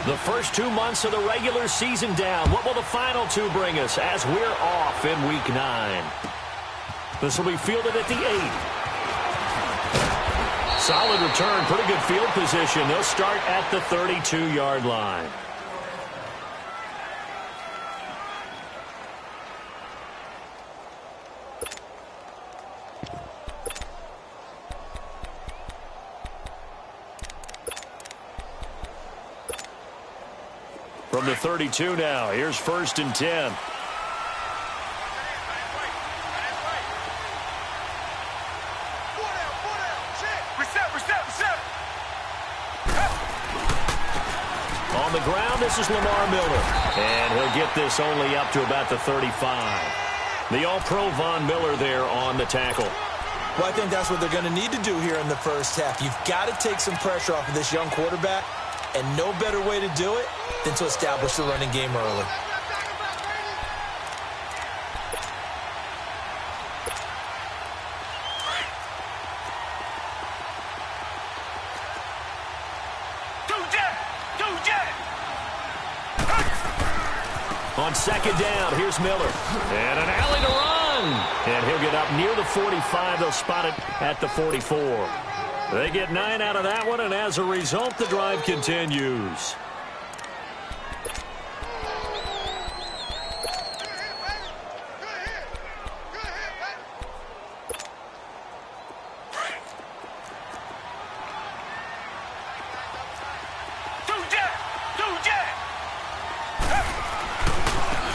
The first 2 months of the regular season down. What will the final 2 bring us as we're off in Week 9? This will be fielded at the 8. Solid return, pretty good field position. They'll start at the 32-yard line. From the 32 now, here's 1st and 10. On the ground, this is Lamar Miller. And he'll get this only up to about the 35. The All-Pro Von Miller there on the tackle. Well, I think that's what they're going to need to do here in the first half. You've got to take some pressure off of this young quarterback, and no better way to do it than to establish the running game early. On 2nd down, here's Miller. And an alley to run. And he'll get up near the 45. They'll spot it at the 44. They get 9 out of that one, and as a result, the drive continues.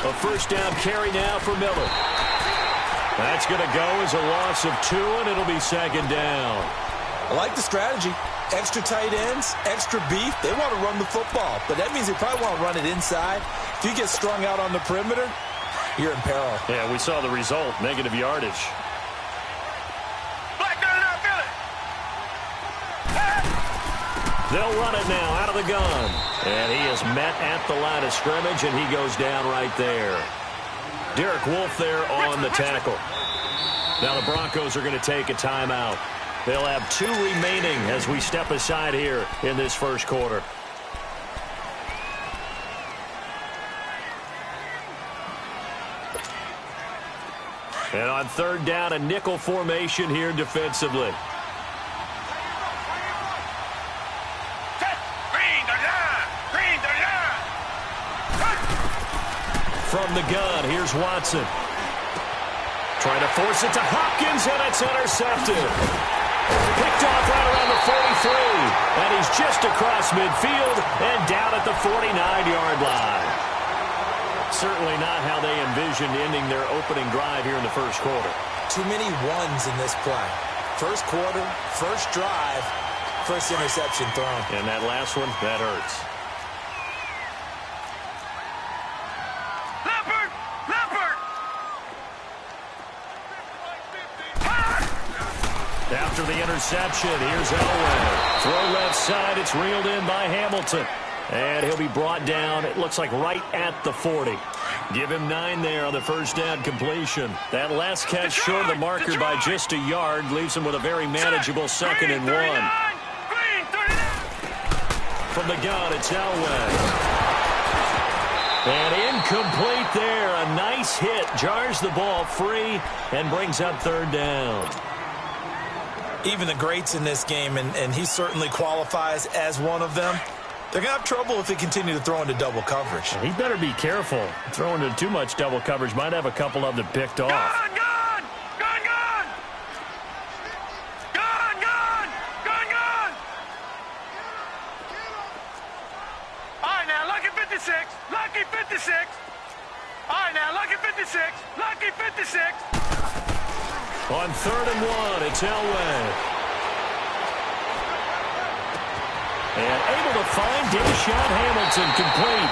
A first down carry now for Miller. That's going to go as a loss of 2, and it'll be 2nd down. I like the strategy. Extra tight ends, extra beef. They want to run the football, but that means they probably want to run it inside. If you get strung out on the perimeter, you're in peril. Yeah, we saw the result, negative yardage. They'll run it now out of the gun. And he is met at the line of scrimmage, and he goes down right there. Derek Wolfe there on the tackle. Now the Broncos are going to take a timeout. They'll have 2 remaining as we step aside here in this first quarter. And on 3rd down, a nickel formation here defensively. From the gun, here's Watson. Trying to force it to Hopkins, and it's intercepted. Picked off right around the 43. And he's just across midfield and down at the 49-yard line. Certainly not how they envisioned ending their opening drive here in the first quarter. Too many ones in this play. First quarter, first drive, first interception thrown. And that last one, that hurts. After the interception, here's Elway. Throw left side, it's reeled in by Hamilton. And he'll be brought down, it looks like right at the 40. Give him 9 there on the first down completion. That last catch short of the marker by just a yard leaves him with a very manageable 2nd and 1. From the gun, it's Elway. And incomplete there. A nice hit. Jars the ball free and brings up 3rd down. Even the greats in this game, and he certainly qualifies as one of them, they're going to have trouble if they continue to throw into double coverage. He better be careful. Throwing into too much double coverage might have a couple of them picked off. Gun! All right, now, lucky 56. Lucky 56. All right, now, lucky 56. Lucky 56. On 3rd and 1, it's Elway. And able to find Deshaun Hamilton complete.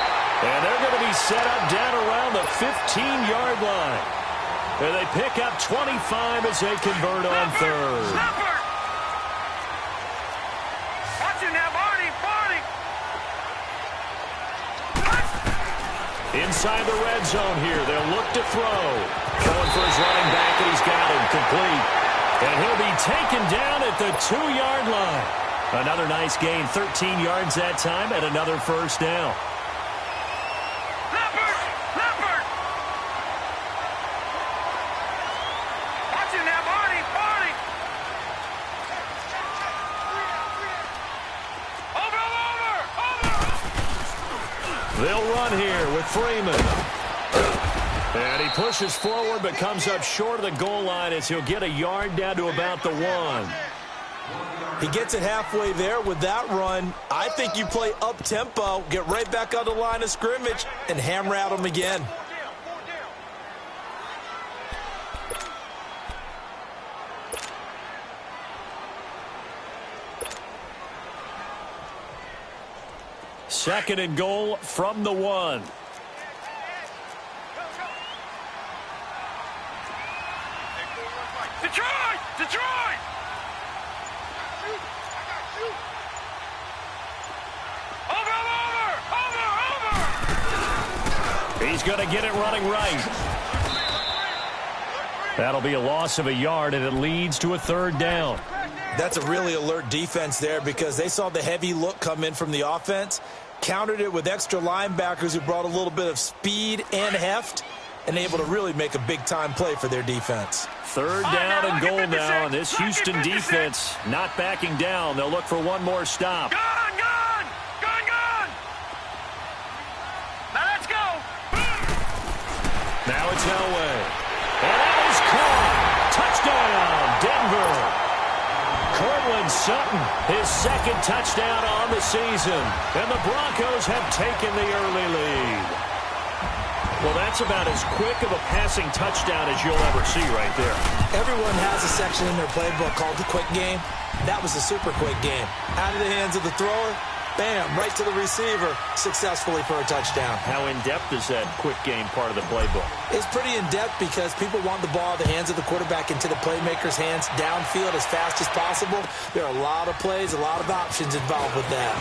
And they're going to be set up down around the 15-yard line. And they pick up 25 as they convert on 3rd. Watch it now, Barney. Inside the red zone here, they'll look to throw. Going for his running back, and he's got him complete. And he'll be taken down at the 2-yard line. Another nice gain, 13 yards that time, and another first down. Leopard! Watch it now, Barney! Over! They'll run here with Freeman. And he pushes forward but comes up short of the goal line as he'll get a yard down to about the 1. He gets it halfway there with that run. I think you play up-tempo, get right back on the line of scrimmage, and hammer at him again. Second and goal from the 1. Detroit! Over! He's going to get it running right. That'll be a loss of a yard, and it leads to a third down. That's a really alert defense there because they saw the heavy look come in from the offense, countered it with extra linebackers who brought a little bit of speed and heft, and able to really make a big-time play for their defense. Third down and goal now, and this Houston defense not backing down. They'll look for one more stop. Gone! Now let's go! Now it's Elway. And that is caught. Touchdown, Denver. Cortland Sutton, his second touchdown on the season. And the Broncos have taken the early lead. Well, that's about as quick of a passing touchdown as you'll ever see right there. Everyone has a section in their playbook called the quick game. That was a super quick game. Out of the hands of the thrower, bam, right to the receiver, successfully for a touchdown. How in-depth is that quick game part of the playbook? It's pretty in-depth because people want the ball out of the hands of the quarterback into the playmaker's hands downfield as fast as possible. There are a lot of plays, a lot of options involved with that.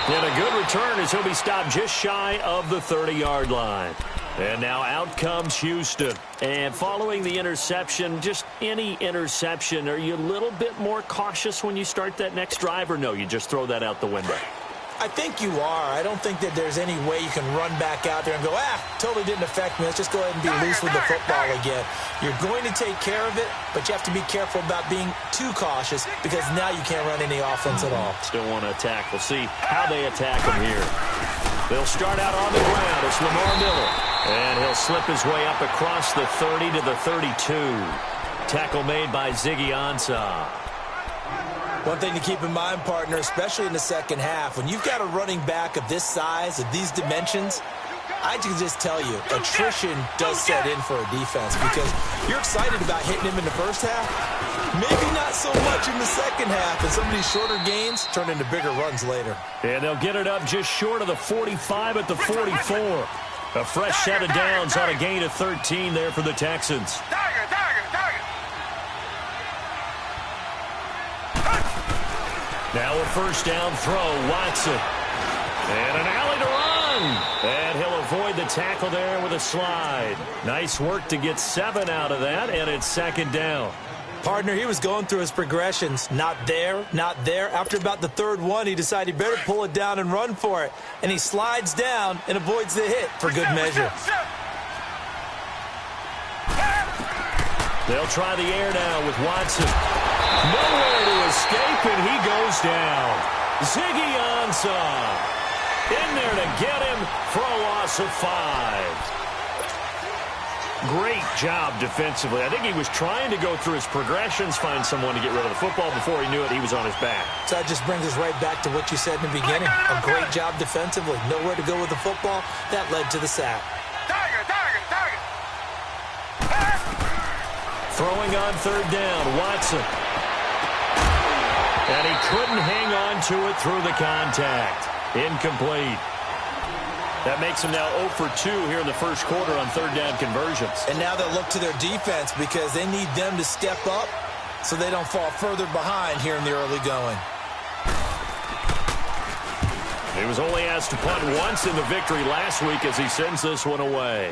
And a good return as he'll be stopped just shy of the 30-yard line. And now out comes Houston. And following the interception, just any interception, are you a little bit more cautious when you start that next drive, or no, you just throw that out the window? I think you are. I don't think that there's any way you can run back out there and go, totally didn't affect me. Let's just go ahead and be loose with the football again. You're going to take care of it, but you have to be careful about being too cautious because now you can't run any offense at all. Still want to attack. We'll see how they attack him here. They'll start out on the ground. It's Lamar Miller. And he'll slip his way up across the 30 to the 32. Tackle made by Ziggy Ansah. One thing to keep in mind, partner, especially in the second half, when you've got a running back of this size, of these dimensions, I can just tell you, attrition does set in for a defense because you're excited about hitting him in the first half, maybe not so much in the second half, and some of these shorter gains turn into bigger runs later. And they'll get it up just short of the 45 at the 44. A fresh set of downs on a gain of 13 there for the Texans. Now a first down throw, Watson. And an alley to run. And he'll avoid the tackle there with a slide. Nice work to get 7 out of that, and it's second down. Partner, he was going through his progressions. Not there, not there. After about the third one, he decided he better pull it down and run for it. And he slides down and avoids the hit for good measure. They'll try the air now with Watson. Nowhere to escape, and he goes down. Ziggy Ansah in there to get him for a loss of 5. Great job defensively. I think he was trying to go through his progressions, find someone to get rid of the football. Before he knew it, he was on his back. So that just brings us right back to what you said in the beginning. A great job defensively. Nowhere to go with the football. That led to the sack. Target! Throwing on third down, Watson. And he couldn't hang on to it through the contact. Incomplete. That makes him now 0 for 2 here in the first quarter on third down conversions. And now they'll look to their defense because they need them to step up so they don't fall further behind here in the early going. He was only asked to punt once in the victory last week as he sends this one away.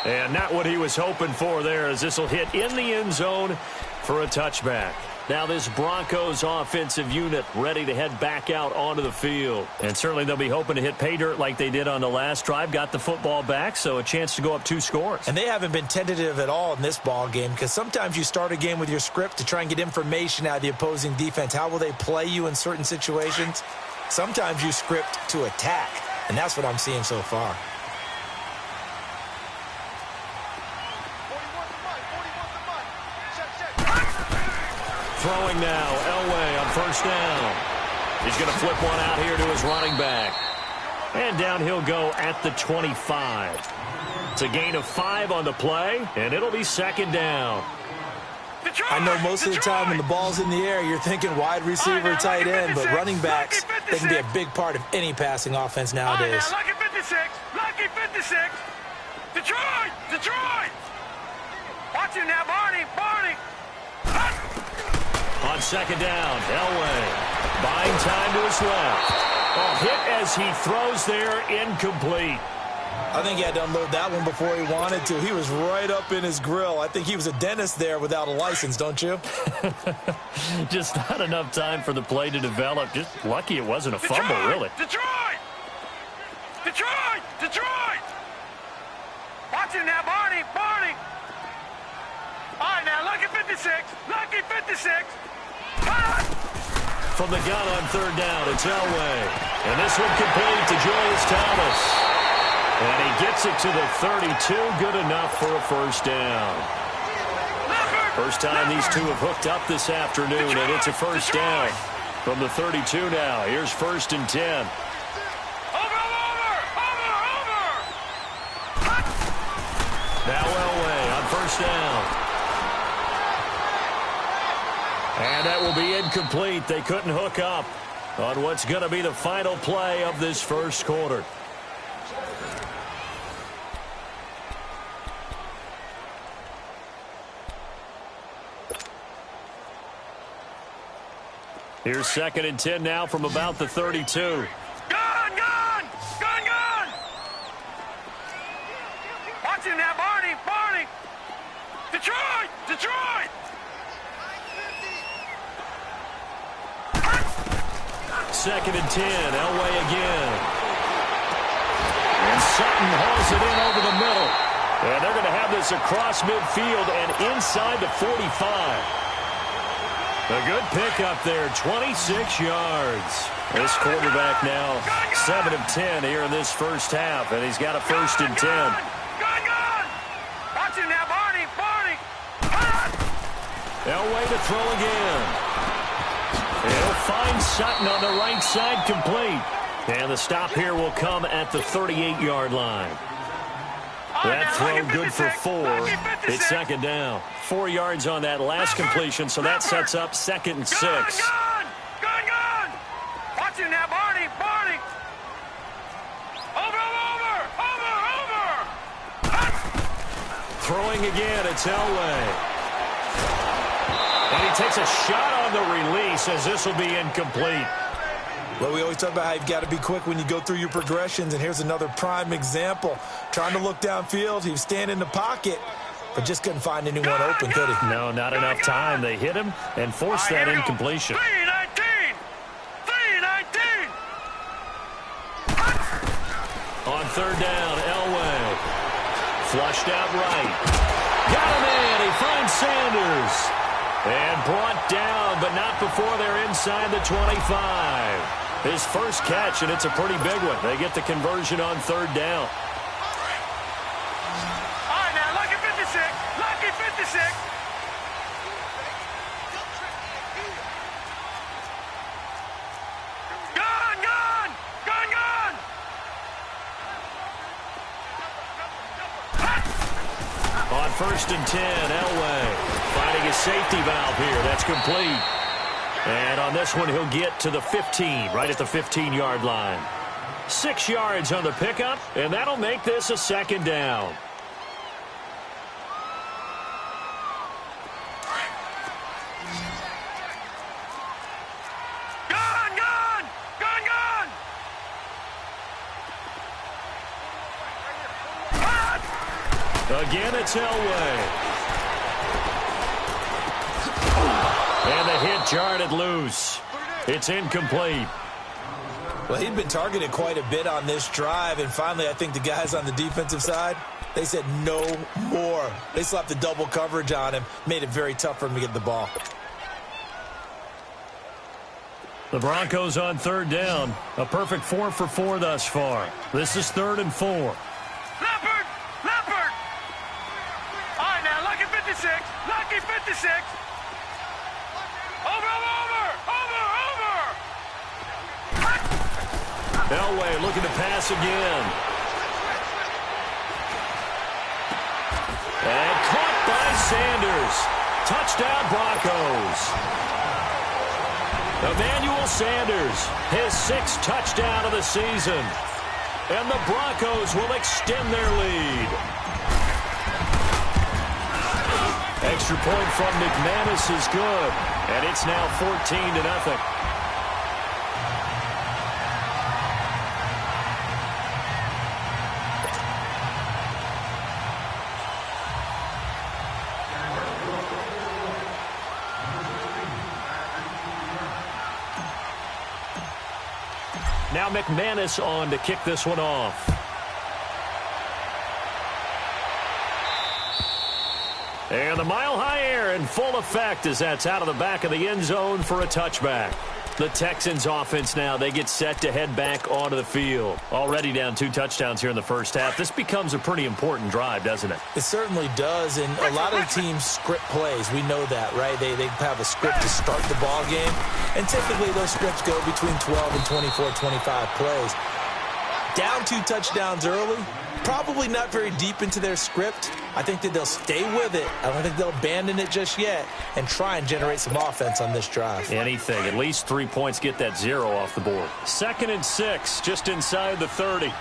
And not what he was hoping for there as this will hit in the end zone for a touchback. Now this Broncos offensive unit ready to head back out onto the field. And certainly they'll be hoping to hit pay dirt like they did on the last drive. Got the football back, so a chance to go up 2 scores. And they haven't been tentative at all in this ball game, because sometimes you start a game with your script to try and get information out of the opposing defense. How will they play you in certain situations? Sometimes you script to attack, and that's what I'm seeing so far. Throwing now, Elway on first down. He's going to flip one out here to his running back. And down he'll go at the 25. It's a gain of 5 on the play, and it'll be second down. I know most of the time when the ball's in the air, you're thinking wide receiver, tight end, but running backs, they can be a big part of any passing offense nowadays. Lucky 56, lucky 56. Detroit, Detroit. Watch him now, Barney, Barney. On second down, Elway buying time to his left. A hit as he throws there, incomplete. I think he had to unload that one before he wanted to. He was right up in his grill. I think he was a dentist there without a license, don't you? Just not enough time for the play to develop. Just lucky it wasn't a fumble, really. Detroit! Detroit! Detroit! Watch him now, Barney, Barney. All right, now, lucky 56, lucky 56. From the gun on third down, it's Elway. And this one complete to Julius Thomas. And he gets it to the 32, good enough for a first down. First time these two have hooked up this afternoon, and it's a first down. From the 32 now, here's first and 10. Now Elway on first down. And that will be incomplete. They couldn't hook up on what's going to be the final play of this first quarter. Here's second and 10 now from about the 32. Gun, gun! Gun, gun! Watch him now, Barney, Barney! Detroit! Detroit! Second and 10, Elway again. And Sutton hauls it in over the middle. And they're going to have this across midfield and inside the 45. A good pickup there, 26 yards. This quarterback now 7 of 10 here in this first half, and he's got a first and 10. Gun, gun! Watch him now, Barney, Barney! Elway to throw again. He'll find Sutton on the right side, complete. And the stop here will come at the 38-yard line. That throw good for 4. It's second down. 4 yards on that last completion, so that sets up second and 6. Gun, gun! Gun! Watch him now, Barney, Barney! Over! Throwing again, it's Elway. And he takes a shot on the release as this will be incomplete. Well, we always talk about how you've got to be quick when you go through your progressions, and here's another prime example. Trying to look downfield, he was standing in the pocket, but just couldn't find anyone open, could he? No, not enough time. They hit him and forced that incompletion. 319! 319! On third down, Elway. Flushed out right. Got him in. He finds Sanders. And brought down, but not before they're inside the 25. His first catch, and it's a pretty big one. They get the conversion on third down. All right, now, lucky 56. Lucky 56. Gun, gun! Gun, gun! On first and 10, Elway finding a safety valve here. That's complete. And on this one, he'll get to the 15, right at the 15-yard line. 6 yards on the pickup, and that'll make this a second down. Gun, gun! Gun, gun! Again, it's Elway. And the hit jarred it loose. It's incomplete. Well, he'd been targeted quite a bit on this drive, and finally I think the guys on the defensive side, they said no more. They slapped the double coverage on him, made it very tough for him to get the ball. The Broncos on third down. A perfect 4 for 4 thus far. This is 3rd and 4. Leopard! Leopard! All right, now, lucky 56. Lucky 56. Over! Elway looking to pass again. And caught by Sanders. Touchdown Broncos. Emmanuel Sanders, his 6th touchdown of the season. And the Broncos will extend their lead. Extra point from McManus is good. And it's now 14-0. Now McManus on to kick this one off. And the mile-high air in full effect as that's out of the back of the end zone for a touchback. The Texans offense now, they get set to head back onto the field. Already down 2 touchdowns here in the first half. This becomes a pretty important drive, doesn't it? It certainly does, and a lot of the teams script plays. We know that, right? They have a script to start the ball game, and typically those scripts go between 12 and 24, 25 plays. Down 2 touchdowns early, probably not very deep into their script. I think that they'll stay with it. I don't think they'll abandon it just yet and try and generate some offense on this drive. Anything. At least 3 points, get that 0 off the board. 2nd and 6, just inside the 30.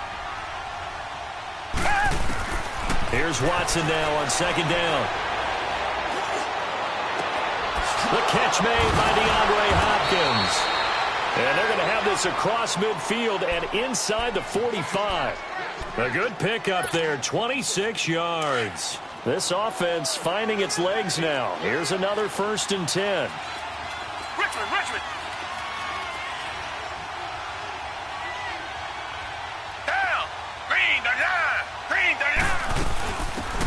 Here's Watson now on 2nd down. The catch made by DeAndre Hopkins. And they're going to have this across midfield and inside the 45. A good pickup there, 26 yards. This offense finding its legs now. Here's another 1st and 10. Richmond! Down! Green,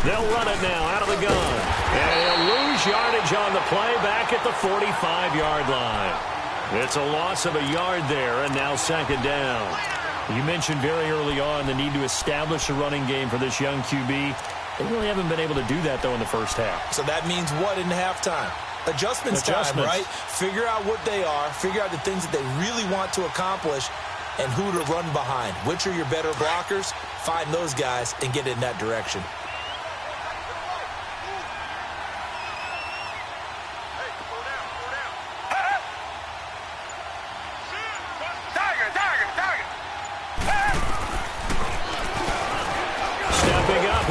They'll run it now out of the gun. And he'll lose yardage on the play back at the 45-yard line. It's a loss of a yard there, and now 2nd down. You mentioned very early on the need to establish a running game for this young QB. They really haven't been able to do that, though, in the first half. So that means what in halftime? Adjustments time, right? Figure out what they are, figure out the things that they really want to accomplish, and who to run behind. Which are your better blockers? Find those guys and get in that direction.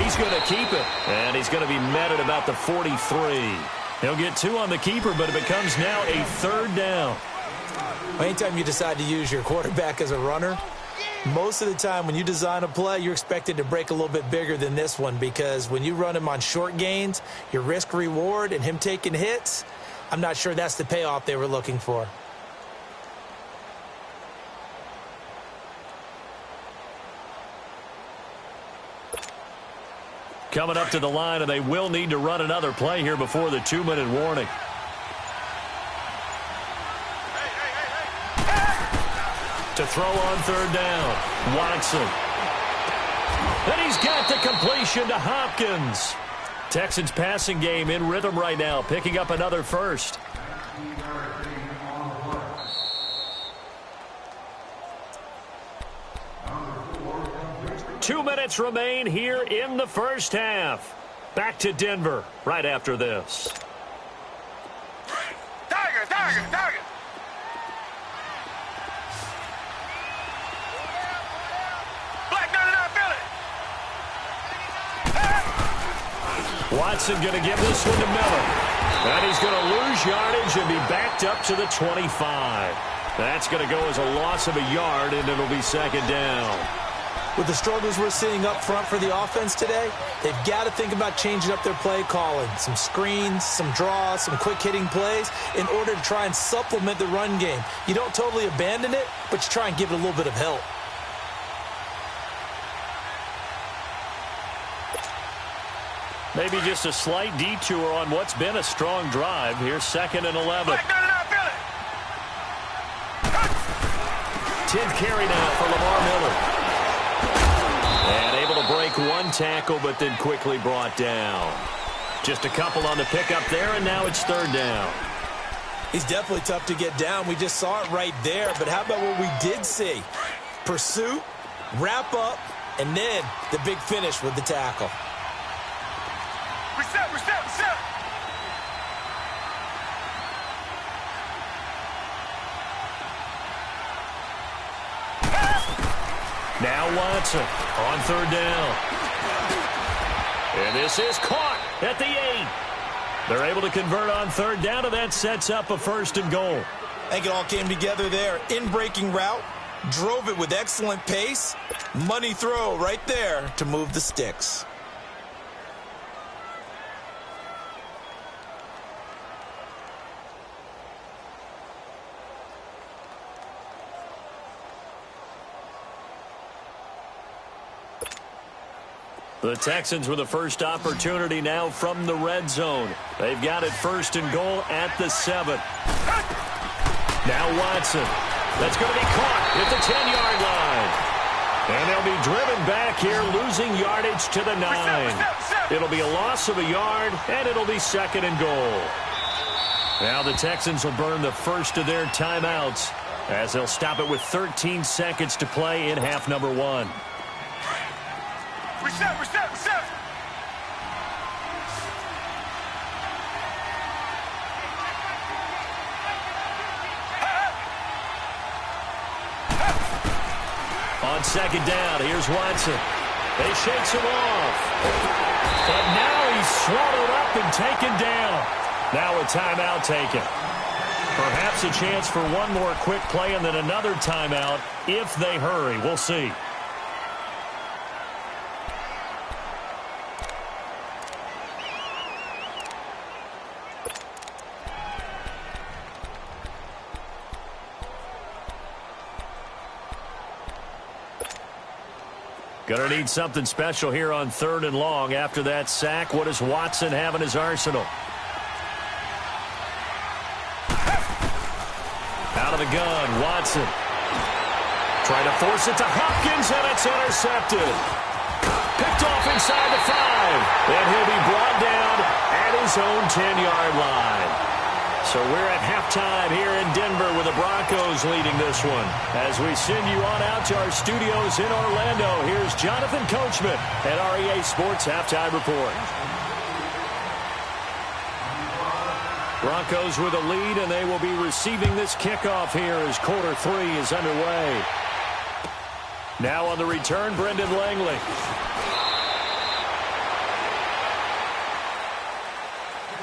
He's going to keep it, and he's going to be met at about the 43. He'll get 2 on the keeper, but it becomes now a 3rd down. Anytime you decide to use your quarterback as a runner, most of the time when you design a play, you're expected to break a little bit bigger than this one, because when you run him on short gains, your risk-reward and him taking hits, I'm not sure that's the payoff they were looking for. Coming up to the line, and they will need to run another play here before the 2-minute warning. To throw on 3rd down, Watson. And he's got the completion to Hopkins. Texans passing game in rhythm right now, picking up another 1st. Two minutes remain here in the first half. Back to Denver right after this. Tiger! Black 99 Philly! Watson going to give this one to Miller. And he's going to lose yardage and be backed up to the 25. That's going to go as a loss of a yard, and it'll be 2nd down. With the struggles we're seeing up front for the offense today, they've got to think about changing up their play calling. Some screens, some draws, some quick-hitting plays in order to try and supplement the run game. You don't totally abandon it, but you try and give it a little bit of help. Maybe just a slight detour on what's been a strong drive. Here's 2nd and 11. 10th carry now for Lamar Miller. And able to break one tackle, but then quickly brought down. Just a couple on the pickup there, and now it's 3rd down. He's definitely tough to get down. We just saw it right there. But how about what we did see? Pursuit, wrap up, and then the big finish with the tackle. Reset. Now Watson on 3rd down. And this is caught at the 8. They're able to convert on 3rd down, and that sets up a 1st and goal. I think it all came together there. In-breaking route, drove it with excellent pace. Money throw right there to move the sticks. The Texans with the first opportunity now from the red zone. They've got it 1st and goal at the 7. Now Watson. That's going to be caught at the 10-yard line. And they'll be driven back here, losing yardage to the 9. It'll be a loss of a yard, and it'll be 2nd and goal. Now the Texans will burn the first of their timeouts as they'll stop it with 13 seconds to play in half number 1. Reset. On 2nd down, here's Watson. They shakes him off. But now he's swallowed up and taken down. Now a timeout taken. Perhaps a chance for one more quick play and then another timeout if they hurry. We'll see. Going to need something special here on 3rd and long. After that sack, what does Watson have in his arsenal? Out of the gun, Watson. Trying to force it to Hopkins, and it's intercepted. Picked off inside the 5. And he'll be brought down at his own 10-yard line. So we're at halftime here in Denver with the Broncos leading this one. As we send you on out to our studios in Orlando, here's Jonathan Coachman at REA Sports Halftime Report. Broncos with a lead, and they will be receiving this kickoff here as quarter 3 is underway. Now on the return, Brendan Langley.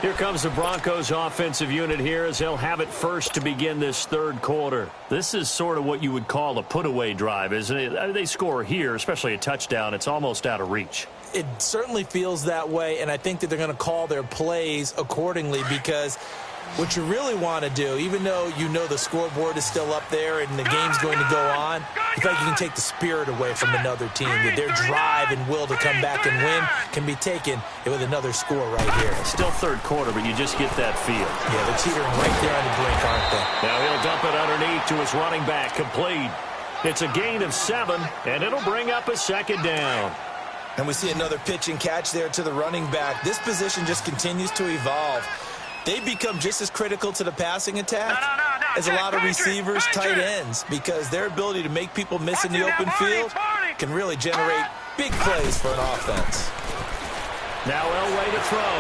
Here comes the Broncos offensive unit here as they'll have it first to begin this 3rd quarter. This is sort of what you would call a put-away drive, isn't it? They score here, especially a touchdown. It's almost out of reach. It certainly feels that way, and I think that they're going to call their plays accordingly because what you really want to do, even though you know the scoreboard is still up there and the game's going to go on, you feel like you can take the spirit away from another team, that their drive and will to come back and win can be taken with another score right here. Still 3rd quarter, but you just get that feel. Yeah, they're teetering right there on the brink, aren't they? Now he'll dump it underneath to his running back, complete. It's a gain of 7, and it'll bring up a 2nd down. And we see another pitch and catch there to the running back. This position just continues to evolve. They become just as critical to the passing attack as a lot of receivers, tight ends, because their ability to make people miss in the open field can really generate big plays for an offense. Now Elway to throw.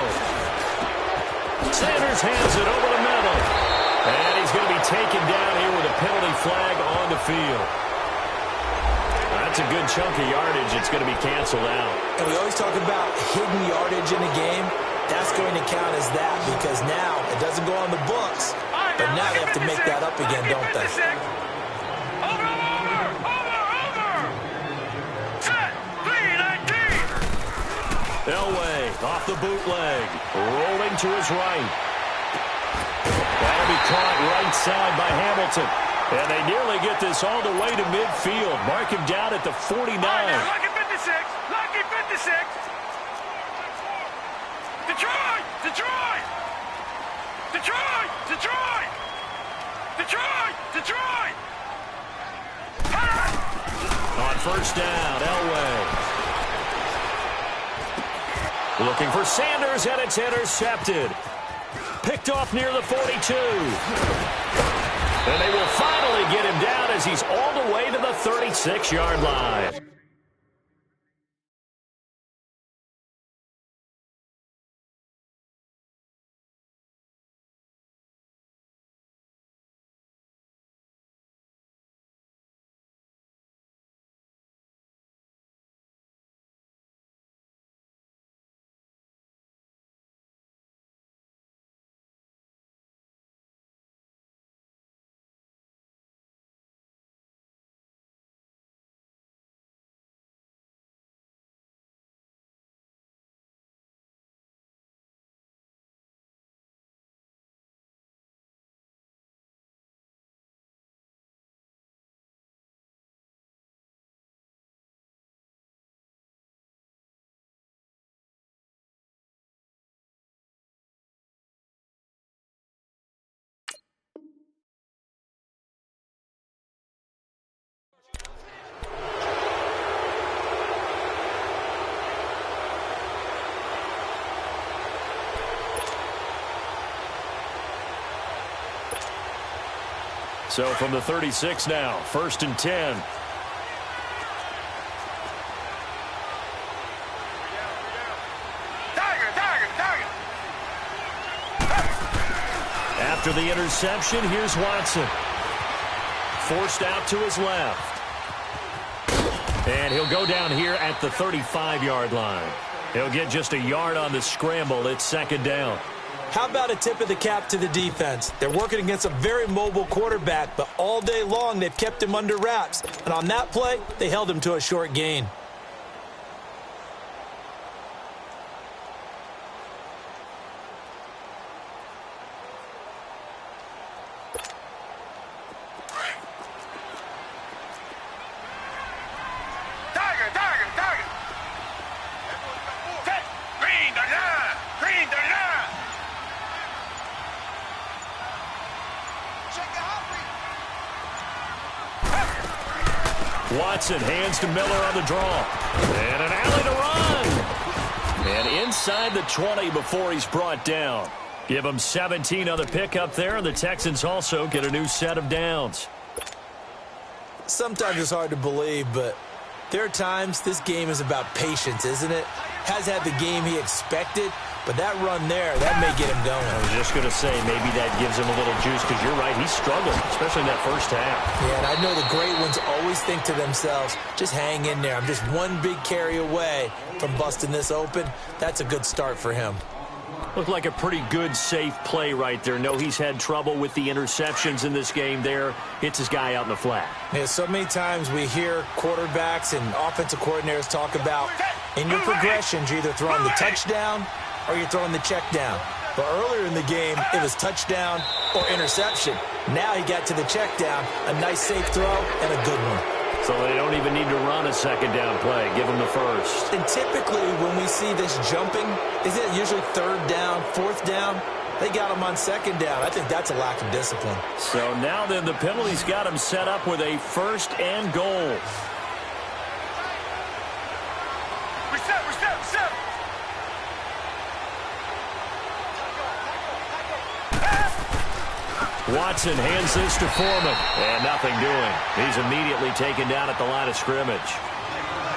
Sanders hands it over the middle. And he's going to be taken down here with a penalty flag on the field. That's a good chunk of yardage. It's going to be canceled out. And we always talk about hidden yardage in a game. That's going to count as that because now it doesn't go on the books, but now they have to make that up again, don't they? Off the bootleg. Rolling to his right. That'll be caught right side by Hamilton. And they nearly get this all the way to midfield. Mark him down at the 49. Lucky 56. Lucky 56. Detroit! Detroit! Detroit! Detroit! Detroit! Detroit! On first down, Elway. Looking for Sanders, and it's intercepted. Picked off near the 42. And they will finally get him down as he's all the way to the 36-yard line. So from the 36 now, 1st and 10. After the interception, here's Watson. Forced out to his left. And he'll go down here at the 35-yard line. He'll get just a yard on the scramble. It's 2nd down. How about a tip of the cap to the defense? They're working against a very mobile quarterback, but all day long they've kept him under wraps. And on that play, they held him to a short gain. Watson hands to Miller on the draw. And an alley to run. And inside the 20 before he's brought down. Give him 17 on the pickup there, and the Texans also get a new set of downs. Sometimes it's hard to believe, but there are times this game is about patience, isn't it? Has had the game he expected, but that run there, that may get him going. I was just going to say, maybe that gives him a little juice, because you're right, he struggled, especially in that first half. Yeah, and I know the great ones always think to themselves, just hang in there. I'm just one big carry away from busting this open. That's a good start for him. Looked like a pretty good, safe play right there. No, he's had trouble with the interceptions in this game there. Hits his guy out in the flat. Yeah, so many times we hear quarterbacks and offensive coordinators talk about in your progressions, you're either throwing the touchdown or you're throwing the check down. But earlier in the game, it was touchdown or interception. Now he got to the check down, a nice safe throw, and a good one. So they don't even need to run a 2nd down play. Give him the first. And typically when we see this jumping, isn't it usually 3rd down, 4th down? They got him on 2nd down. I think that's a lack of discipline. So now then the penalty's got him set up with a 1st and goal. Reset. Watson hands this to Foreman. And nothing doing. He's immediately taken down at the line of scrimmage.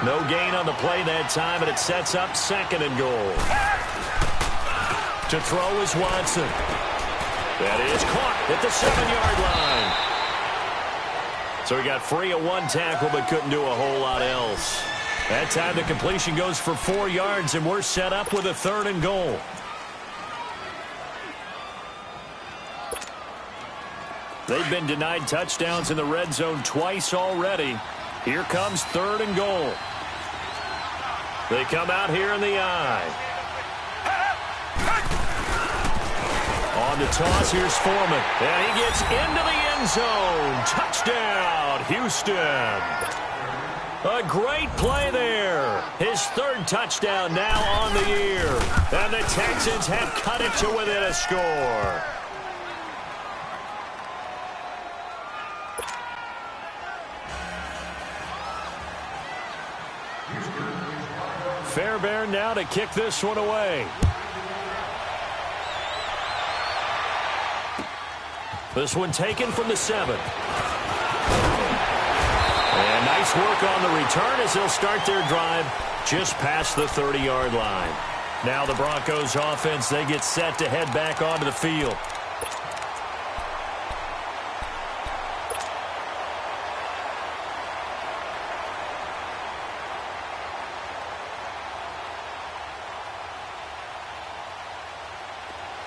No gain on the play that time, and it sets up 2nd and goal. To throw is Watson. That is caught at the 7-yard line. So he got free of one tackle, but couldn't do a whole lot else. That time the completion goes for 4 yards, and we're set up with a 3rd and goal. They've been denied touchdowns in the red zone twice already. Here comes 3rd and goal. They come out here in the I. On the toss, here's Foreman. And he gets into the end zone. Touchdown, Houston. A great play there. His third touchdown now on the year. And the Texans have cut it to within a score. Fairbairn now to kick this one away. This one taken from the 7. And nice work on the return as they'll start their drive just past the 30-yard line. Now the Broncos offense, they get set to head back onto the field.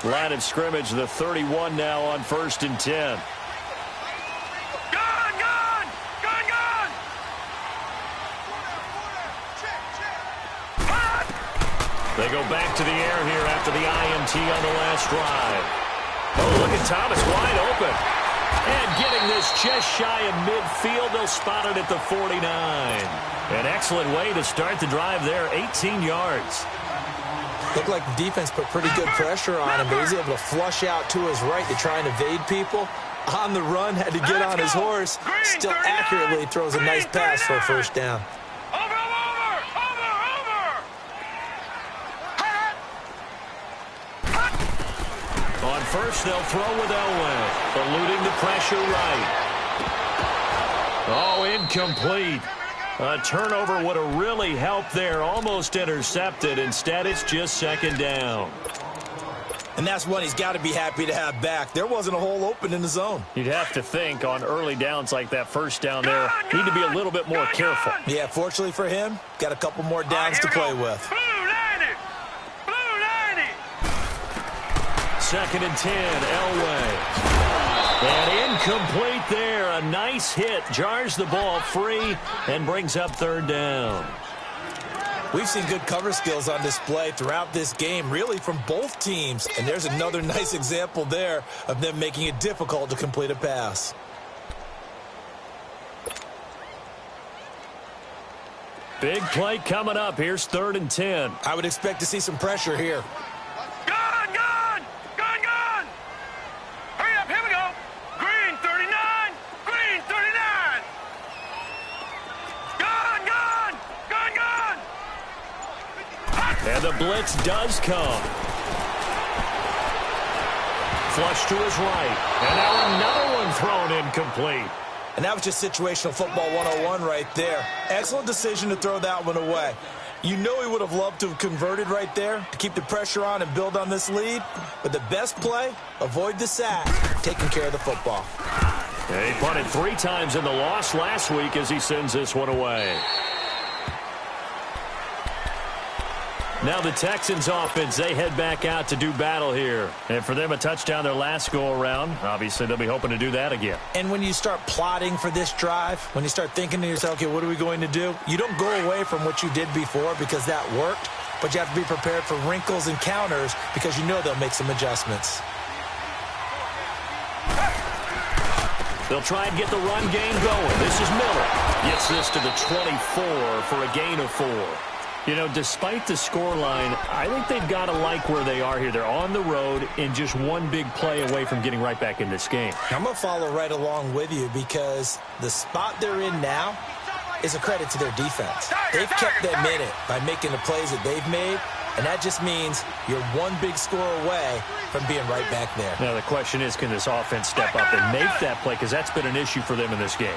Line of scrimmage, the 31 now on 1st and 10. They go back to the air here after the INT on the last drive. Oh, look at Thomas wide open. And getting this just shy of midfield, they'll spot it at the 49. An excellent way to start the drive there, 18 yards. Looked like the defense put pretty good pressure on him, but he was able to flush out to his right to try and evade people. On the run, had to get on his horse. Still accurately throws a nice pass for a first down. On first, they'll throw with Elway, eluding the pressure right. Oh, incomplete. A turnover would have really helped there, almost intercepted. Instead, it's just second down. And that's one he's got to be happy to have back. There wasn't a hole open in the zone. You'd have to think on early downs like that first down there, need to be a little bit more careful. Yeah, fortunately for him, got a couple more downs to play with. Blue 90. 2nd and 10, Elway. And incomplete there. A nice hit. Jars the ball free and brings up 3rd down. We've seen good cover skills on display throughout this game, really from both teams. And there's another nice example there of them making it difficult to complete a pass. Big play coming up. Here's 3rd and 10. I would expect to see some pressure here. And the blitz does come. Flush to his right. And now another one thrown incomplete. And that was just situational football 101 right there. Excellent decision to throw that one away. You know he would have loved to have converted right there to keep the pressure on and build on this lead. But the best play, avoid the sack, taking care of the football. And he punted 3 times in the loss last week as he sends this one away. Now the Texans offense, they head back out to do battle here. And for them, a touchdown their last go-around. Obviously, they'll be hoping to do that again. And when you start plotting for this drive, when you start thinking to yourself, okay, what are we going to do? You don't go away from what you did before because that worked, but you have to be prepared for wrinkles and counters because you know they'll make some adjustments. They'll try and get the run game going. This is Miller. Gets this to the 24 for a gain of 4. You know, despite the scoreline, I think they've got to like where they are here. They're on the road and just one big play away from getting right back in this game. I'm going to follow right along with you because the spot they're in now is a credit to their defense. They've kept them in it by making the plays that they've made, and that just means you're one big score away from being right back there. Now, the question is, can this offense step up and make that play? Because that's been an issue for them in this game.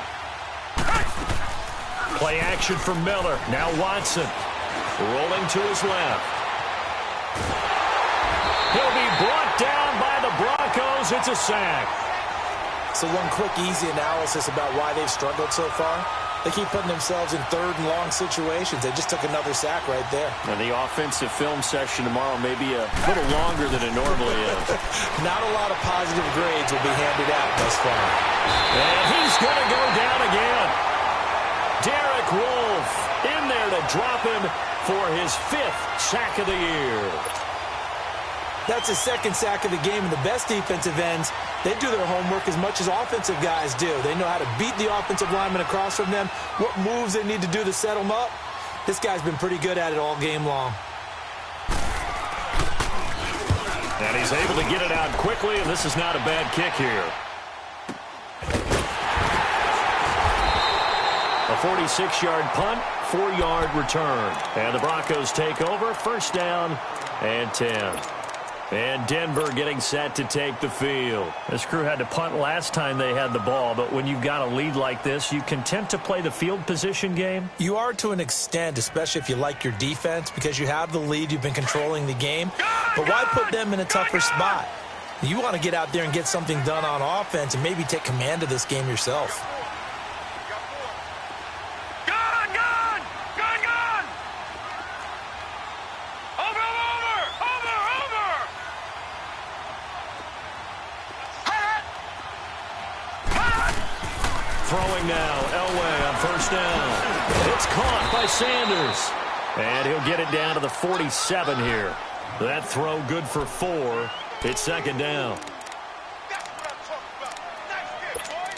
Play action from Miller. Now Watson. Rolling to his left. He'll be brought down by the Broncos. It's a sack. So one quick, easy analysis about why they've struggled so far. They keep putting themselves in 3rd and long situations. They just took another sack right there. And the offensive film session tomorrow may be a little longer than it normally is. Not a lot of positive grades will be handed out thus far. And he's going to go down again. Derek Wolfe in there to drop him for his 5th sack of the year. That's his second sack of the game, and the best defensive ends, they do their homework as much as offensive guys do. They know how to beat the offensive lineman across from them, what moves they need to do to set them up. This guy's been pretty good at it all game long. And he's able to get it out quickly, and this is not a bad kick here. A 46-yard punt, 4-yard return. And the Broncos take over, first down and 10. And Denver getting set to take the field. This crew had to punt last time they had the ball, but when you've got a lead like this, you content to play the field position game? You are to an extent, especially if you like your defense, because you have the lead, you've been controlling the game. But why put them in a tougher spot? You want to get out there and get something done on offense and maybe take command of this game yourself. Throwing now, Elway on first down. It's caught by Sanders. And he'll get it down to the 47 here. That throw good for 4. It's second down. That's what I'm talking about. Nice hit, boy.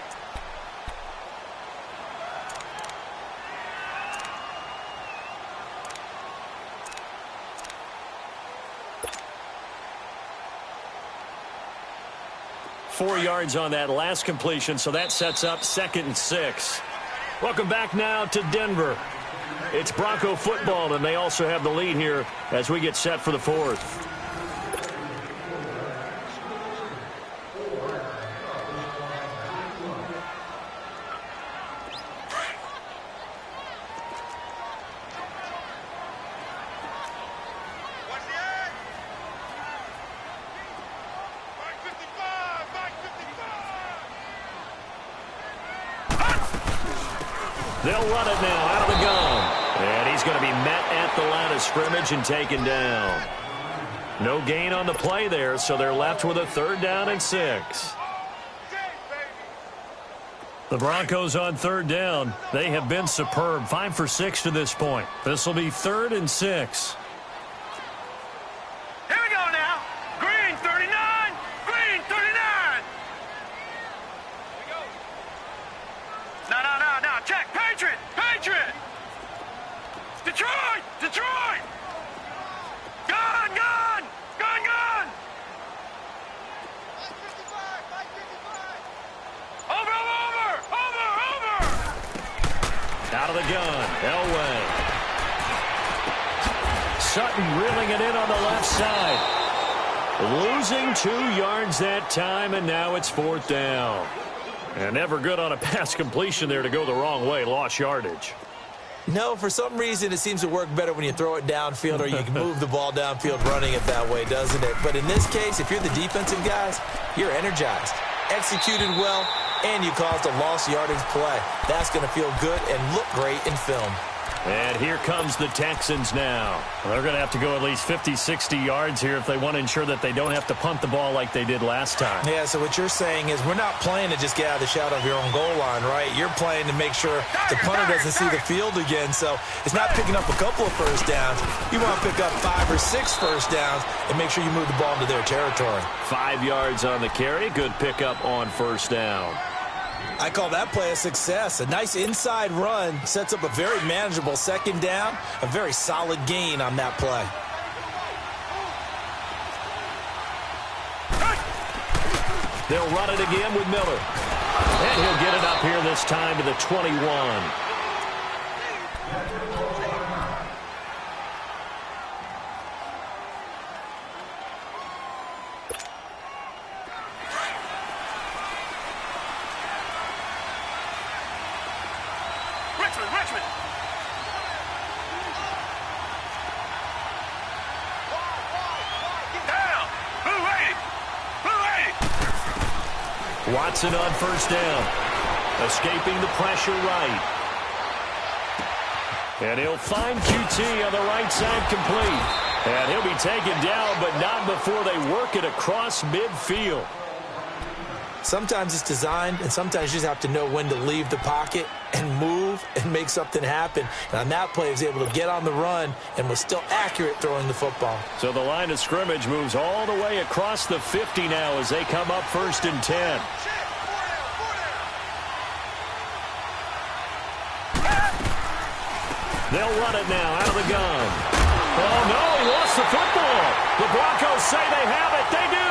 4 yards on that last completion, so that sets up 2nd and 6. Welcome back now to Denver. It's Bronco football, and they also have the lead here as we get set for the 4th. They'll run it now out of the gun. And he's going to be met at the line of scrimmage and taken down. No gain on the play there, so they're left with a 3rd down and 6. The Broncos on 3rd down. They have been superb. 5 for 6 to this point. This will be 3rd and 6. Here we go now. Green 39. Green 39. No. Check. Patriot. Patriot. Detroit. Detroit. Gun. Gun. Gun. Gun. 555. 555. Over. Out of the gun. Elway. Sutton reeling it in on the left side. Losing 2 yards that time, and now it's 4th down. And never good on a pass completion there to go the wrong way. Lost yardage. No, for some reason it seems to work better when you throw it downfield or you can move the ball downfield running it that way, doesn't it? But in this case, if you're the defensive guys, you're energized, executed well, and you caused a lost yardage play. That's going to feel good and look great in film. And here comes the Texans now. They're going to have to go at least 50, 60 yards here if they want to ensure that they don't have to punt the ball like they did last time. Yeah, so what you're saying is we're not playing to just get out of the shadow of your own goal line, right? You're playing to make sure the punter doesn't see the field again. So it's not picking up a couple of first downs. You want to pick up 5 or 6 first downs and make sure you move the ball into their territory. 5 yards on the carry. Good pickup on first down. I call that play a success. A nice inside run sets up a very manageable 2nd down, a very solid gain on that play. They'll run it again with Miller. And he'll get it up here this time to the 21. Richmond. Down. Blue 80. Watson on first down. Escaping the pressure right. And he'll find QT on the right side complete. And he'll be taken down, but not before they work it across midfield. Sometimes it's designed, and sometimes you just have to know when to leave the pocket and move and make something happen. And on that play, he was able to get on the run and was still accurate throwing the football. So the line of scrimmage moves all the way across the 50 now as they come up 1st and 10. They'll run it now out of the gun. Oh, no, he lost the football. The Broncos say they have it. They do.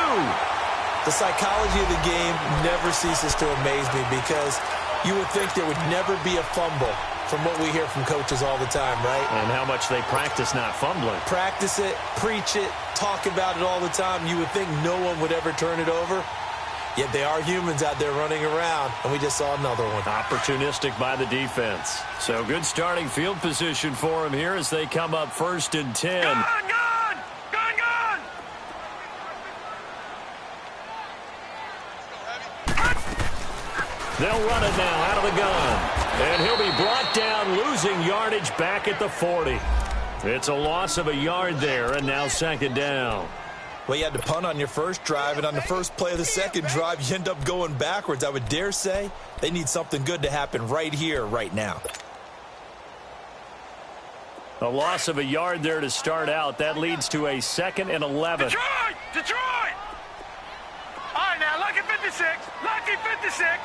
The psychology of the game never ceases to amaze me because you would think there would never be a fumble from what we hear from coaches all the time, right? And how much they practice not fumbling. Practice it, preach it, talk about it all the time. You would think no one would ever turn it over. Yet they are humans out there running around, and we just saw another one. Opportunistic by the defense. So good starting field position for him here as they come up 1st and 10. Gun! Gun! Gun! Gun! They'll run it now out of the gun. And he'll be brought down, losing yardage back at the 40. It's a loss of a yard there, and now 2nd down. Well, you had to punt on your first drive, and on the first play of the second drive, you end up going backwards. I would dare say they need something good to happen right here, right now. A loss of a yard there to start out. That leads to a 2nd and 11. Detroit! Detroit! All right, now, lucky 56. Lucky 56.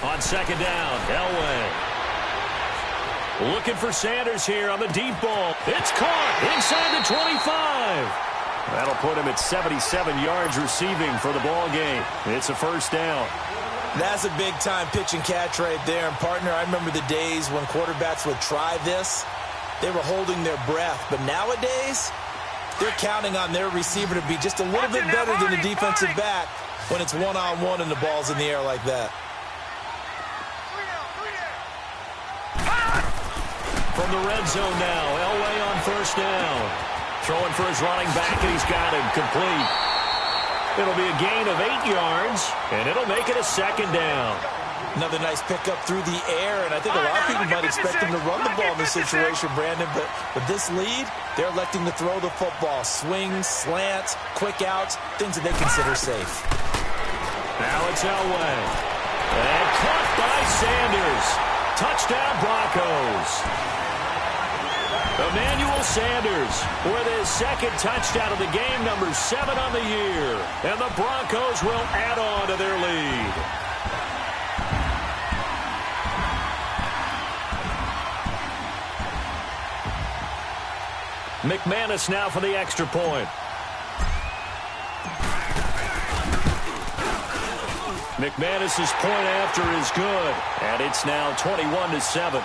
On 2nd down, Elway. Looking for Sanders here on the deep ball. It's caught inside the 25. That'll put him at 77 yards receiving for the ball game. It's a 1st down. That's a big-time pitch and catch right there. And, partner, I remember the days when quarterbacks would try this. They were holding their breath. But nowadays, they're counting on their receiver to be just a little bit better than the defensive back when it's one-on-one and the ball's in the air like that. From the red zone now, Elway on 1st down. Throwing for his running back, and he's got him complete. It'll be a gain of 8 yards, and it'll make it a 2nd down. Another nice pickup through the air, and I think a lot of people might expect him to run the ball in this situation, Brandon, but with this lead, they're electing to throw the football. Swings, slants, quick outs, things that they consider safe. Now it's Elway. And caught by Sanders. Touchdown, Broncos. Emmanuel Sanders with his 2nd touchdown of the game, number 7 on the year. And the Broncos will add on to their lead. McManus now for the extra point. McManus's point after is good, and it's now 21-7.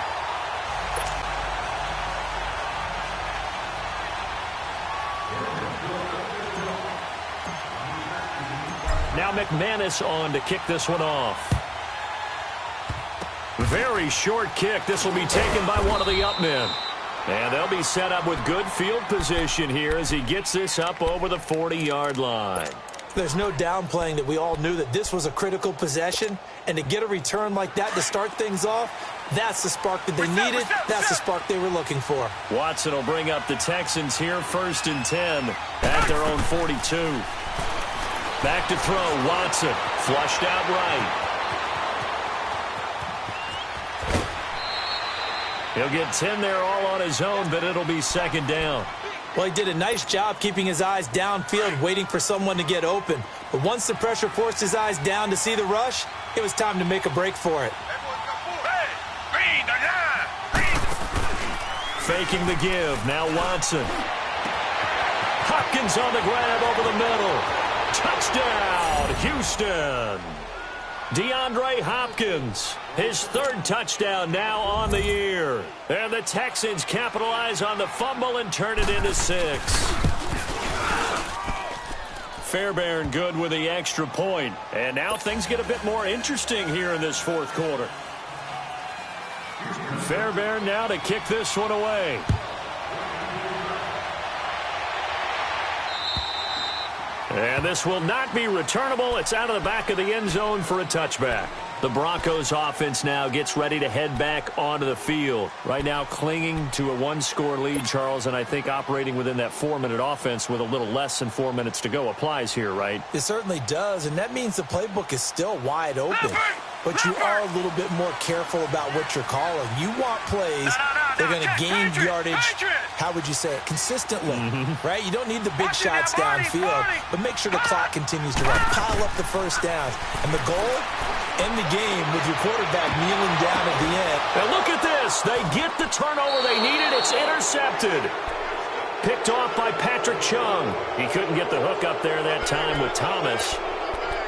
Now McManus on to kick this one off. Very short kick. This will be taken by one of the up men. And they'll be set up with good field position here as he gets this up over the 40-yard line. There's no downplaying that we all knew that this was a critical possession, and to get a return like that to start things off, that's the spark that they needed. That's the spark they were looking for. Watson will bring up the Texans here 1st and 10 at their own 42. Back to throw, Watson, flushed out right. He'll get 10 there all on his own, but it'll be 2nd down. Well, he did a nice job keeping his eyes downfield, waiting for someone to get open. But once the pressure forced his eyes down to see the rush, it was time to make a break for it. Faking the give, now Watson. Hopkins on the grab over the middle. Touchdown, Houston. DeAndre Hopkins, his 3rd touchdown now on the year. And the Texans capitalize on the fumble and turn it into 6. Fairbairn good with the extra point. And now things get a bit more interesting here in this 4th quarter. Fairbairn now to kick this one away. And this will not be returnable. It's out of the back of the end zone for a touchback. The Broncos offense now gets ready to head back onto the field. Right now clinging to a one-score lead, Charles, and I think operating within that 4-minute offense with a little less than 4 minutes to go applies here, right? It certainly does, and that means the playbook is still wide open. But you are a little bit more careful about what you're calling. You want plays that are going to gain yardage, how would you say it, consistently, right? You don't need the big shots downfield, but make sure the clock continues to run. Pile up the first downs. And the goal, end the game with your quarterback kneeling down at the end. And look at this. They get the turnover they needed. It's intercepted. Picked off by Patrick Chung. He couldn't get the hook up there that time with Thomas.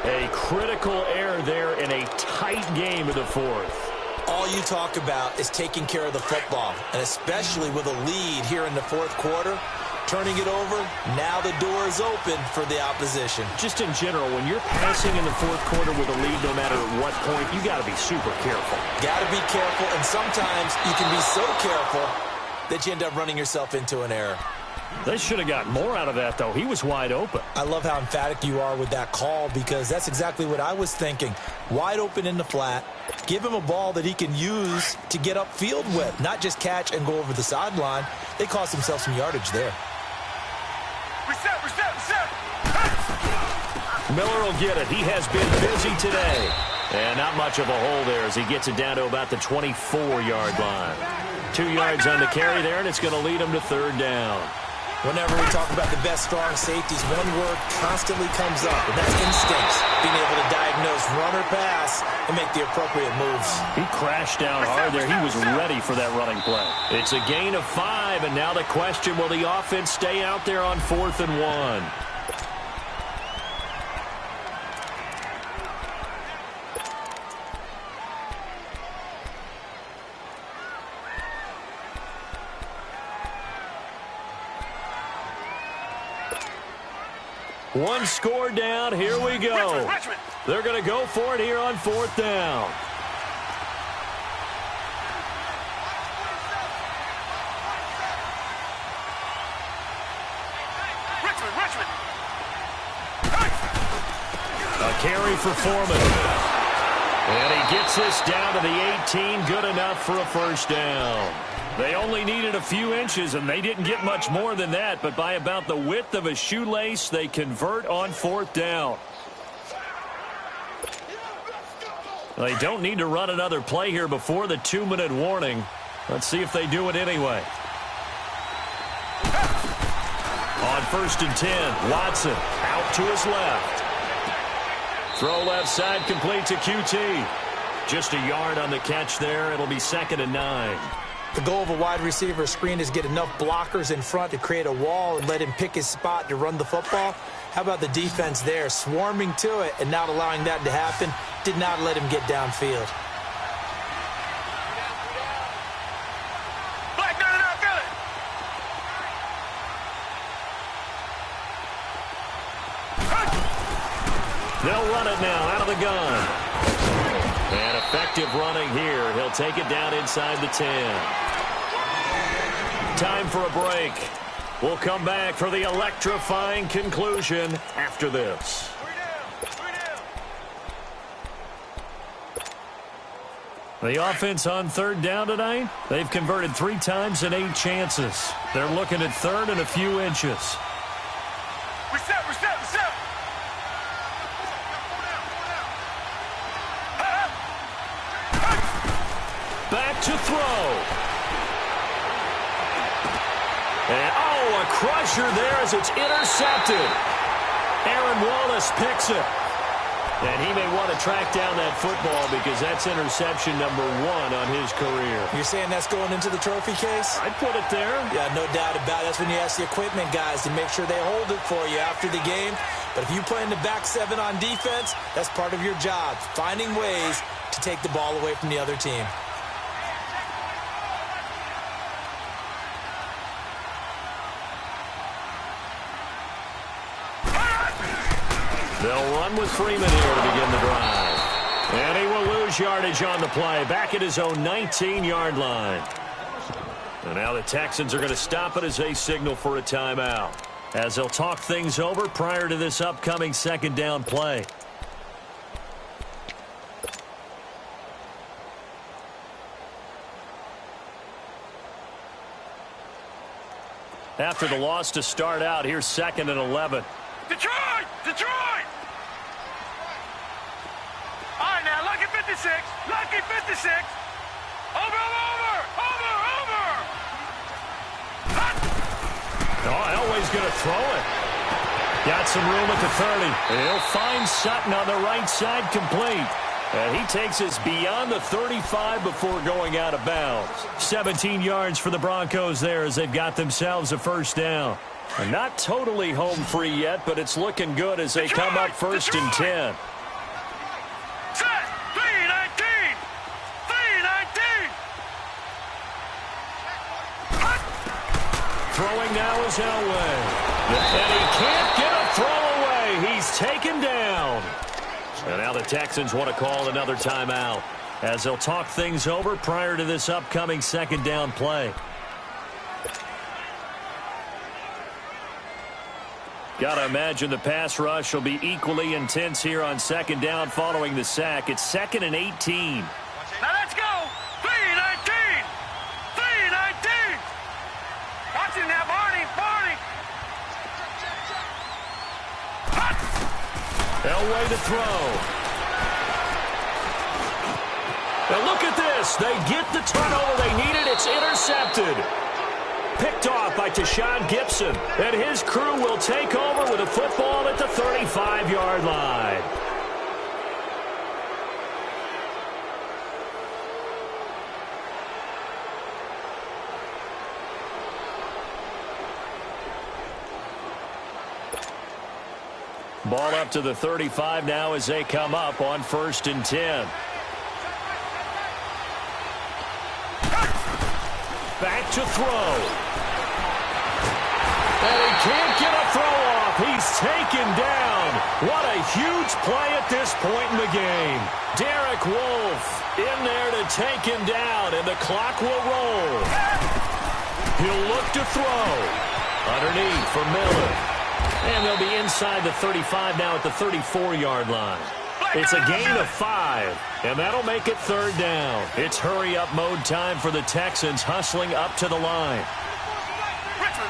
A critical error there in a tight game of the fourth. All you talk about is taking care of the football, and especially with a lead here in the fourth quarter, turning it over, now the door is open for the opposition. Just in general, when you're passing in the fourth quarter with a lead, no matter at what point, you got to be super careful. Got to be careful, and sometimes you can be so careful that you end up running yourself into an error. They should have gotten more out of that, though. He was wide open. I love how emphatic you are with that call because that's exactly what I was thinking. Wide open in the flat. Give him a ball that he can use to get upfield with, not just catch and go over the sideline. They cost themselves some yardage there. Reset. Miller will get it. He has been busy today. And not much of a hole there as he gets it down to about the 24-yard line. 2 yards on the carry there, and it's going to lead him to third down. Whenever we talk about the best strong safeties, one word constantly comes up, and that's instincts. Being able to diagnose run or pass and make the appropriate moves. He crashed down hard there. He was ready for that running play. It's a gain of 5, and now the question, will the offense stay out there on 4th and 1? One score down. Here we go. They're going to go for it here on 4th down. A carry for Foreman. And he gets this down to the 18. Good enough for a first down. They only needed a few inches, and they didn't get much more than that. But by about the width of a shoelace, they convert on 4th down. They don't need to run another play here before the 2-minute warning. Let's see if they do it anyway. On 1st and 10, Watson out to his left. Throw left side complete to QT. Just a yard on the catch there. It'll be 2nd and 9. The goal of a wide receiver screen is get enough blockers in front to create a wall and let him pick his spot to run the football. How about the defense there, swarming to it and not allowing that to happen? Did not let him get downfield. They'll run it now out of the gun. And effective running here. He'll take it down inside the 10. Time for a break. We'll come back for the electrifying conclusion after this. The offense on 3rd down tonight, they've converted 3 times in 8 chances. They're looking at 3rd and a few inches. Reset. Back to throw. And, a crusher there as it's intercepted. Aaron Wallace picks it. And he may want to track down that football because that's interception number 1 on his career. You're saying that's going into the trophy case? I'd put it there. Yeah, no doubt about it. That's when you ask the equipment guys to make sure they hold it for you after the game. But if you play in the back 7 on defense, that's part of your job, finding ways to take the ball away from the other team. They'll run with Freeman here to begin the drive. And he will lose yardage on the play, back at his own 19-yard line. And now the Texans are going to stop it as they signal for a timeout, as they'll talk things over prior to this upcoming 2nd down play. After the loss to start out, here's 2nd and 11. Detroit! Detroit! All right, now, lucky 56. Lucky 56. Over! Oh, Elway's going to throw it. Got some room at the 30. He'll find Sutton on the right side, complete. And he takes us beyond the 35 before going out of bounds. 17 yards for the Broncos there as they've got themselves a first down. And not totally home free yet, but it's looking good as they come up 1st and 10. Set! 3-19! 3-19! Throwing now is Elway. And he can't get a throw away. He's taken down. And now the Texans want to call another timeout as they'll talk things over prior to this upcoming 2nd down play. Got to imagine the pass rush will be equally intense here on 2nd down following the sack. It's 2nd and 18. Now let's go! 3-19! 3-19! Watch it now, Barney! Elway to throw. Now look at this. They get the turnover they needed. It's intercepted. Picked off by Tashawn Gibson. And his crew will take over with a football at the 35-yard line. Ball up to the 35 now as they come up on 1st and 10. Back to throw. And he can't get a throw off. He's taken down. What a huge play at this point in the game. Derek Wolfe in there to take him down, and the clock will roll. He'll look to throw. Underneath for Miller. And they'll be inside the 35 now at the 34-yard line. It's a gain of 5, and that'll make it 3rd down. It's hurry-up mode time for the Texans, hustling up to the line. Richmond!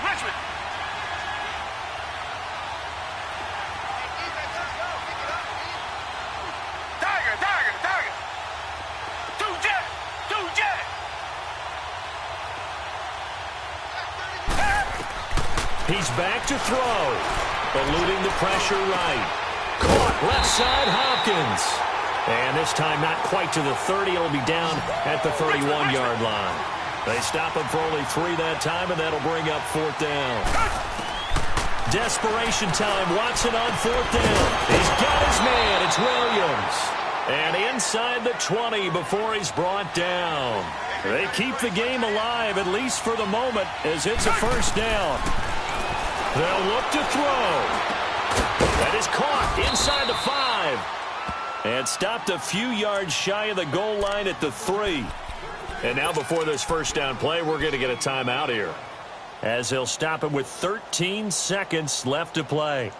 Tiger! 2-jet! He's back to throw. Eluding the pressure right. Caught left side Hopkins. And this time not quite to the 30. It'll be down at the 31-yard line. They stop him for only 3 that time, and that'll bring up 4th down. Desperation time. Watson on 4th down. He's got his man. It's Williams. And inside the 20 before he's brought down. They keep the game alive, at least for the moment, as it's a 1st down. They'll look to throw. That is caught inside the 5. And stopped a few yards shy of the goal line at the 3. And now before this 1st down play, we're going to get a timeout here, as they'll stop him with 13 seconds left to play.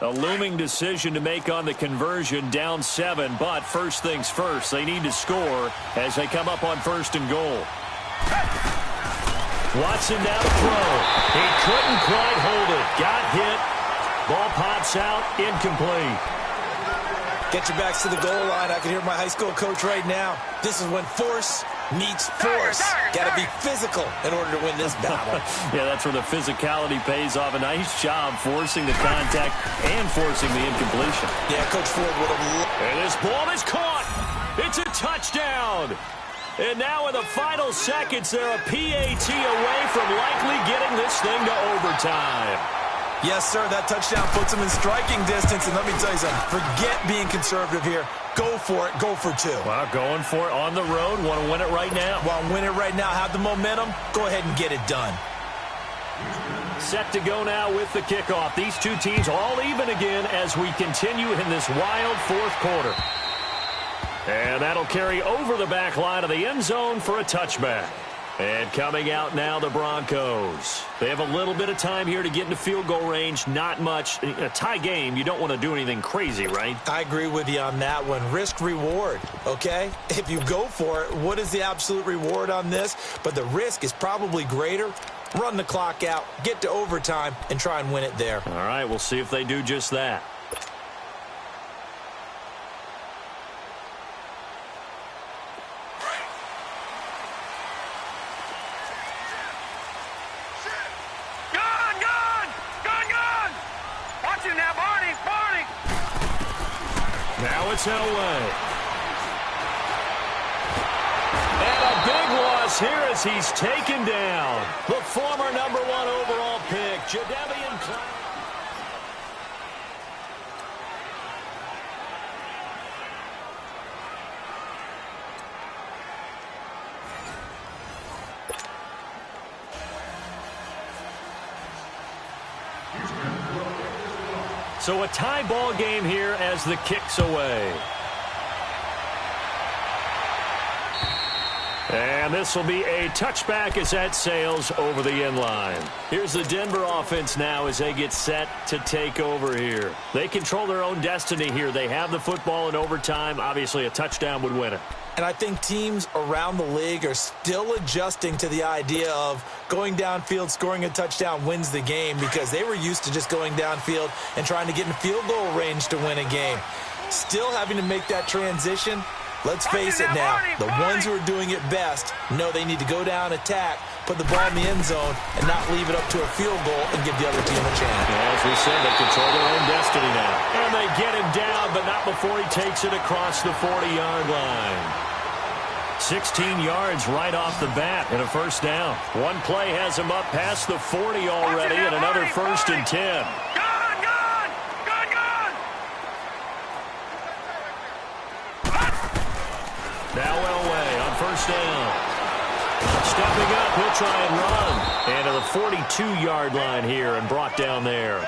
A looming decision to make on the conversion, down 7, but first things first, they need to score as they come up on 1st and goal. Watson now to throw. He couldn't quite hold it. Got hit. Ball pops out, incomplete. Get your backs to the goal line. I can hear my high school coach right now. This is when force meets force. Got to be physical in order to win this battle. Yeah, that's where the physicality pays off. A nice job forcing the contact and forcing the incompletion. Yeah, Coach Ford would have... And this ball is caught. It's a touchdown. And now in the final seconds, they're a PAT away from likely getting this thing to overtime. Yes, sir, that touchdown puts them in striking distance. And let me tell you something, forget being conservative here. Go for it. Go for 2. Well, going for it on the road. Want to win it right now? Want to win it right now. Have the momentum. Go ahead and get it done. Set to go now with the kickoff. These two teams all even again as we continue in this wild 4th quarter. And that'll carry over the back line of the end zone for a touchback. And coming out now, the Broncos. They have a little bit of time here to get into field goal range. Not much. In a tie game, you don't want to do anything crazy, right? I agree with you on that one. Risk reward, okay? If you go for it, what is the absolute reward on this? But the risk is probably greater. Run the clock out, get to overtime, and try and win it there. All right, we'll see if they do just that. Now it's Elway. And a big loss here as he's taken down. The former number 1 overall pick, Jadeveon Clowney. So a tie ball game here as the kick's away. And this will be a touchback as that sails over the end line. Here's the Denver offense now as they get set to take over here. They control their own destiny here. They have the football in overtime. Obviously, a touchdown would win it. And I think teams around the league are still adjusting to the idea of going downfield, scoring a touchdown wins the game, because they were used to just going downfield and trying to get in field goal range to win a game. Still having to make that transition. Let's face it now, the ones who are doing it best know they need to go down, attack, put the ball in the end zone, and not leave it up to a field goal and give the other team a chance. As we said, they control their own destiny now. And they get him down, but not before he takes it across the 40-yard line. 16 yards right off the bat and a first down. One play has him up past the 40 already, and another 1st and 10. Now Elway on first down. Stepping up, he'll try and run. And to the 42-yard line here and brought down there.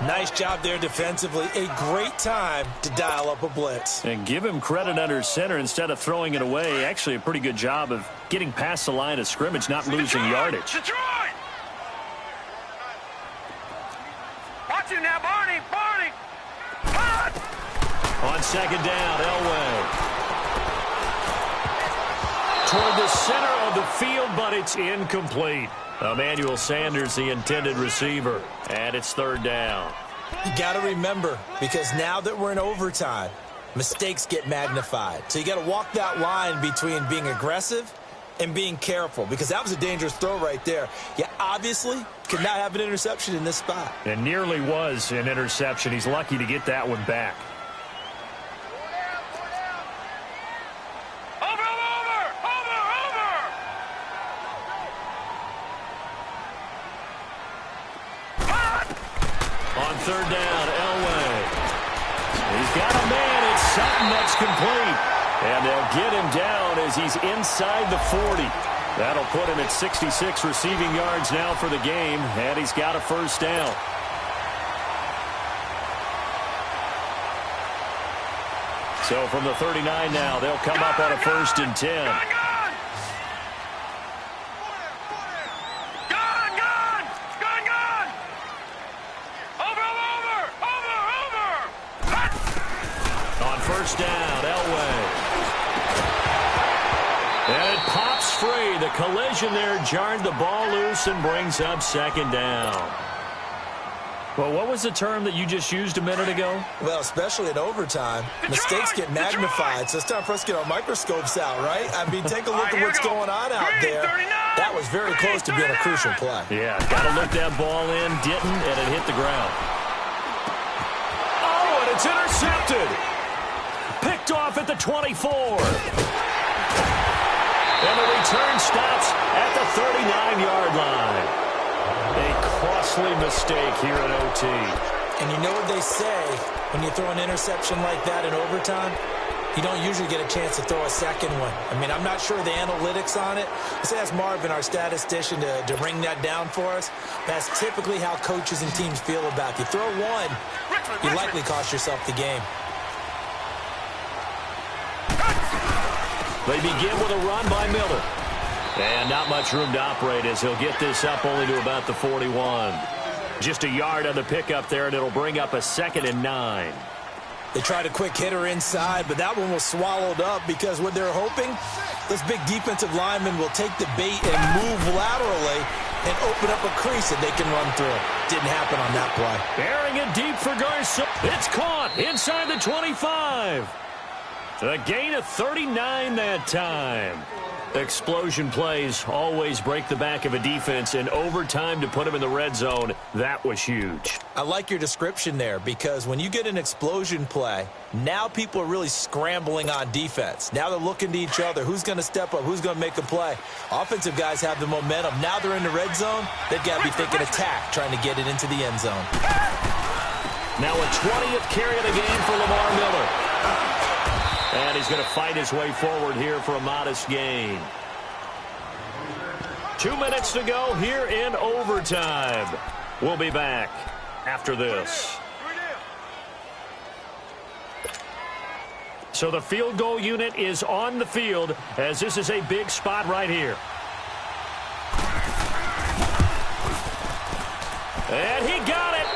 Nice job there defensively. A great time to dial up a blitz. And give him credit under center instead of throwing it away. Actually a pretty good job of getting past the line of scrimmage, not losing yardage. Detroit! Watch him now, Barney! Barney! On second down, Elway. Toward the center of the field, but it's incomplete. Emmanuel Sanders, the intended receiver, and it's 3rd down. You got to remember, because now that we're in overtime, mistakes get magnified. So you got to walk that line between being aggressive and being careful, because that was a dangerous throw right there. You obviously could not have an interception in this spot. And nearly was an interception. He's lucky to get that one back. On 3rd down, Elway. He's got a man. It's Sutton that's complete. And they'll get him down as he's inside the 40. That'll put him at 66 receiving yards now for the game. And he's got a first down. So from the 39 now, they'll come up on a 1st and 10. First down, Elway. And it pops free. The collision there jarred the ball loose and brings up 2nd down. Well, what was the term that you just used a minute ago? Well, especially in overtime, mistakes get magnified. So it's time for us to get our microscopes out, right? I mean, take a look at what's going on out there. That was very close to being a crucial play. Yeah, got to look that ball in, didn't, and it hit the ground. Oh, and it's intercepted. Picked off at the 24. And the return stops at the 39-yard line. A costly mistake here at OT. And you know what they say, when you throw an interception like that in overtime, you don't usually get a chance to throw a second one. I mean, I'm not sure the analytics on it. Let's ask Marvin, our statistician, to bring that down for us. That's typically how coaches and teams feel about it. You throw one, you likely cost yourself the game. They begin with a run by Miller. And not much room to operate as he'll get this up only to about the 41. Just a yard on the pickup there, and it'll bring up a 2nd and 9. They tried a quick hitter inside, but that one was swallowed up because what they're hoping, this big defensive lineman will take the bait and move laterally and open up a crease that they can run through. Didn't happen on that play. Bearing it deep for Garcia. It's caught inside the 25. A gain of 39 that time. Explosion plays always break the back of a defense, and overtime to put him in the red zone, that was huge. I like your description there because when you get an explosion play, now people are really scrambling on defense. Now they're looking to each other. Who's going to step up? Who's going to make a play? Offensive guys have the momentum. Now they're in the red zone. They've got to be thinking attack, trying to get it into the end zone. Now a 20th carry of the game for Lamar Miller. And he's going to fight his way forward here for a modest gain. 2 minutes to go here in overtime. We'll be back after this. So the field goal unit is on the field as this is a big spot right here. And he got it.